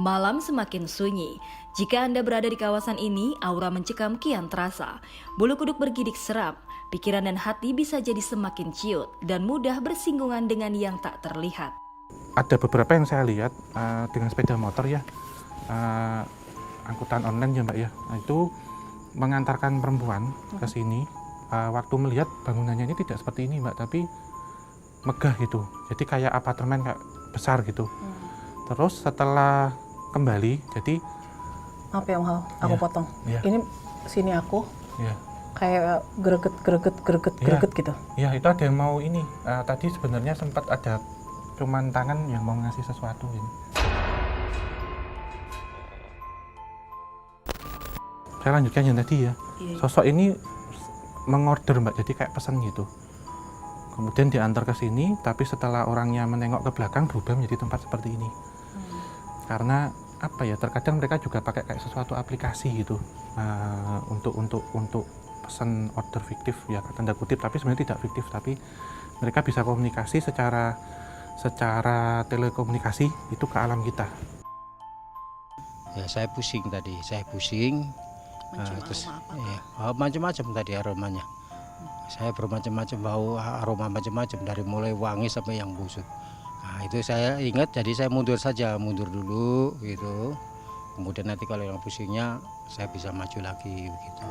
Malam semakin sunyi. Jika Anda berada di kawasan ini, aura mencekam kian terasa. Bulu kuduk bergidik seram, pikiran dan hati bisa jadi semakin ciut dan mudah bersinggungan dengan yang tak terlihat. Ada beberapa yang saya lihat dengan sepeda motor ya, angkutan online ya Mbak ya, itu mengantarkan perempuan ke sini. Waktu melihat bangunannya ini tidak seperti ini Mbak, tapi megah gitu. Jadi kayak apartemen kayak besar gitu. Terus setelah kembali, jadi Maaf ya Om Hao, aku potong. Ya. Ini sini aku ya, kayak greget gitu. ya itu ada yang mau ini. Tadi sebenarnya sempat ada cuman tangan yang mau ngasih sesuatu ini. Saya lanjutkan yang tadi ya. Sosok ini mengorder Mbak, jadi kayak pesan gitu. Kemudian diantar ke sini, tapi setelah orangnya menengok ke belakang berubah menjadi tempat seperti ini. Karena apa ya? Terkadang mereka juga pakai kayak sesuatu aplikasi gitu untuk pesan order fiktif ya tanda kutip, tapi sebenarnya tidak fiktif, tapi mereka bisa komunikasi secara telekomunikasi itu ke alam kita. Ya saya pusing tadi, terus ya, macam-macam tadi aromanya. Saya bermacam-macam bau aroma macam-macam dari mulai wangi sampai yang busuk. Nah, itu saya ingat, jadi saya mundur dulu gitu. Kemudian nanti kalau yang pusingnya saya bisa maju lagi begitu.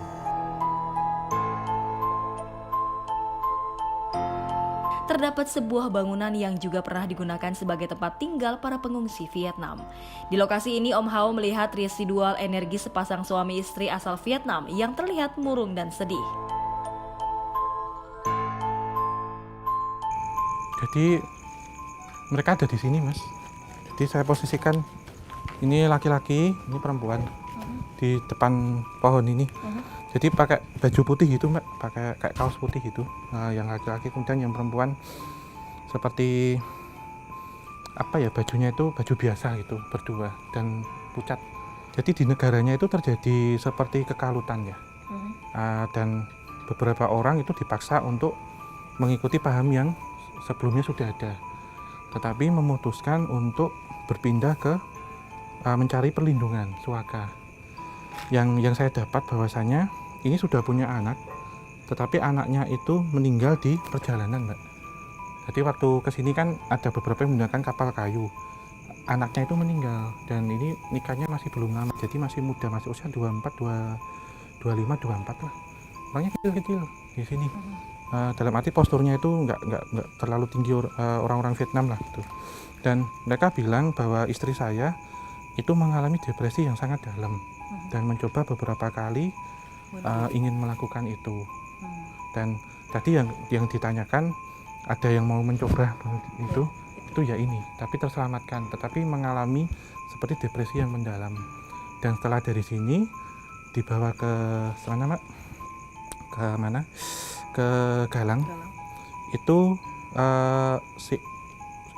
Terdapat sebuah bangunan yang juga pernah digunakan sebagai tempat tinggal para pengungsi Vietnam. Di lokasi ini Om Hao melihat residual energi sepasang suami istri asal Vietnam yang terlihat murung dan sedih. Jadi mereka ada di sini Mas. Jadi saya posisikan ini laki-laki, ini perempuan di depan pohon ini. Jadi pakai baju putih gitu Mbak, pakai kayak kaos putih gitu. Yang laki-laki, kemudian yang perempuan seperti apa ya, bajunya itu baju biasa gitu, berdua dan pucat. Jadi di negaranya itu terjadi seperti kekalutan ya. Dan beberapa orang itu dipaksa untuk mengikuti paham yang sebelumnya sudah ada, tetapi memutuskan untuk berpindah ke mencari perlindungan suaka. Yang saya dapat bahwasanya ini sudah punya anak, tetapi anaknya itu meninggal di perjalanan Mbak. Jadi waktu kesini kan ada beberapa yang menggunakan kapal kayu, anaknya itu meninggal dan ini nikahnya masih belum lama, jadi masih muda, masih usia 24, 25, 24 lah. Orangnya kecil-kecil di sini. Dalam arti posturnya itu nggak terlalu tinggi orang-orang Vietnam lah gitu. Dan mereka bilang bahwa istri saya itu mengalami depresi yang sangat dalam dan mencoba beberapa kali ingin melakukan itu. Dan tadi yang ditanyakan ada yang mau mencoba itu ya ini, tapi terselamatkan, tetapi mengalami seperti depresi yang mendalam. Dan setelah dari sini dibawa ke mana Mbak? Ke mana? Ke Galang. Itu si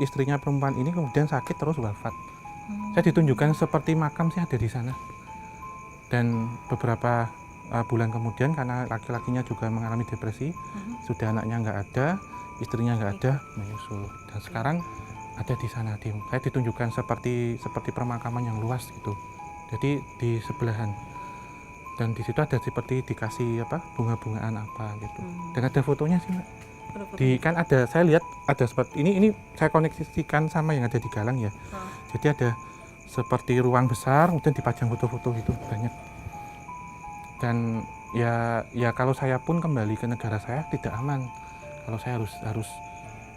istrinya perempuan ini kemudian sakit terus wafat. Saya ditunjukkan seperti makam sih ada di sana. Dan beberapa bulan kemudian karena laki-lakinya juga mengalami depresi, sudah anaknya nggak ada, istrinya nggak ada, menyusul. Dan sekarang ada di sana. Saya ditunjukkan seperti permakaman yang luas gitu. Jadi di sebelahan. Dan di situ ada seperti dikasih bunga-bungaan apa gitu. Dan ada fotonya sih Mbak. Kan ada, saya lihat ada seperti ini saya koneksikan sama yang ada di Galang ya. Jadi ada seperti ruang besar kemudian dipajang foto-foto gitu banyak. Dan ya kalau saya pun kembali ke negara saya tidak aman. Kalau saya harus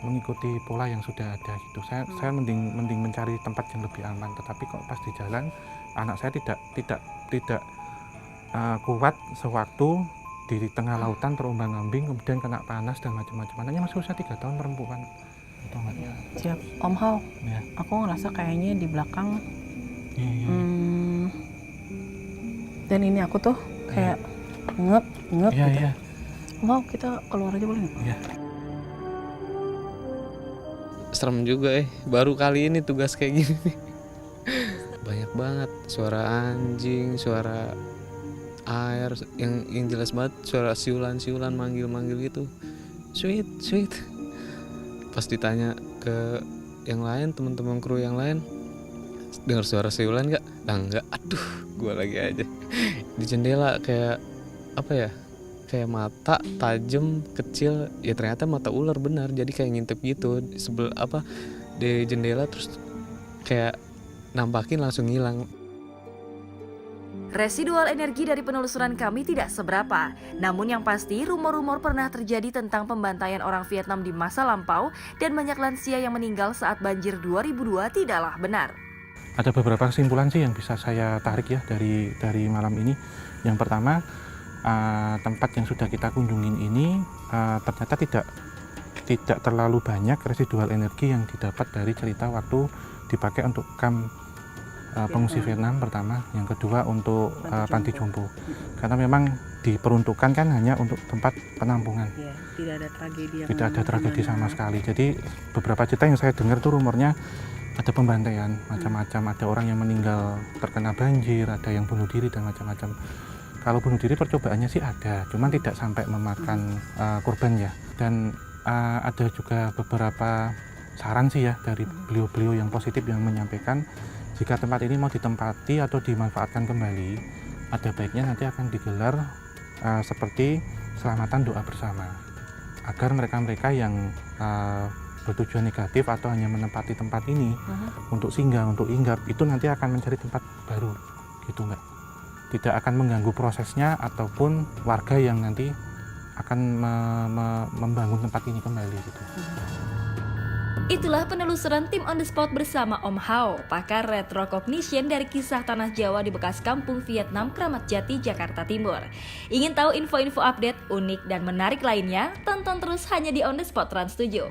mengikuti pola yang sudah ada gitu. Saya mending mencari tempat yang lebih aman, tetapi kok pas di jalan anak saya tidak kuat sewaktu di tengah lautan terombang-ambing kemudian kena panas dan macam-macam. Anaknya masih usia 3 tahun, perempuan. Siap Om Hao, Ya. aku ngerasa kayaknya di belakang Ya. dan ini aku tuh kayak ngep Ya, gitu. ya. Om Hao, kita keluar aja boleh nggak? Ya. Serem juga baru kali ini tugas kayak gini nih. Banyak banget suara anjing, suara air, yang jelas banget suara siulan manggil gitu, sweet. Pas ditanya ke yang lain, teman-teman kru yang lain, dengar suara siulan nggak? Nah, nggak. Aduh, gue lagi aja di jendela kayak apa ya? Kayak mata tajam kecil. Ya ternyata mata ular benar. Jadi kayak ngintip gitu di jendela, terus kayak nampakin langsung hilang. Residual energi dari penelusuran kami tidak seberapa. Namun yang pasti, rumor-rumor pernah terjadi tentang pembantaian orang Vietnam di masa lampau dan banyak lansia yang meninggal saat banjir 2002 tidaklah benar. Ada beberapa kesimpulan sih yang bisa saya tarik ya dari malam ini. Yang pertama, tempat yang sudah kita kunjungin ini ternyata tidak terlalu banyak residual energi yang didapat dari cerita waktu dipakai untuk kamp pengungsi Vietnam pertama, yang kedua untuk panti jompo. Karena memang diperuntukkan kan hanya untuk tempat penampungan. Ya, tidak ada tragedi. Tidak ada tragedi sama sekali. Jadi beberapa cerita yang saya dengar tuh rumornya ada pembantaian macam-macam, ada orang yang meninggal terkena banjir, ada yang bunuh diri dan macam-macam. Kalau bunuh diri percobaannya sih ada, cuman tidak sampai memakan korban ya. Dan ada juga beberapa saran sih ya dari beliau-beliau yang positif yang menyampaikan jika tempat ini mau ditempati atau dimanfaatkan kembali, ada baiknya nanti akan digelar seperti selamatan doa bersama, agar mereka-mereka yang bertujuan negatif atau hanya menempati tempat ini untuk singgah, untuk hinggap, itu nanti akan mencari tempat baru, gitu Mbak. Tidak akan mengganggu prosesnya ataupun warga yang nanti akan membangun tempat ini kembali, gitu. Itulah penelusuran tim On The Spot bersama Om Hao, pakar retrocognition dari kisah tanah Jawa di bekas kampung Vietnam Kramat Jati, Jakarta Timur. Ingin tahu info-info update, unik, dan menarik lainnya? Tonton terus hanya di On The Spot Trans 7.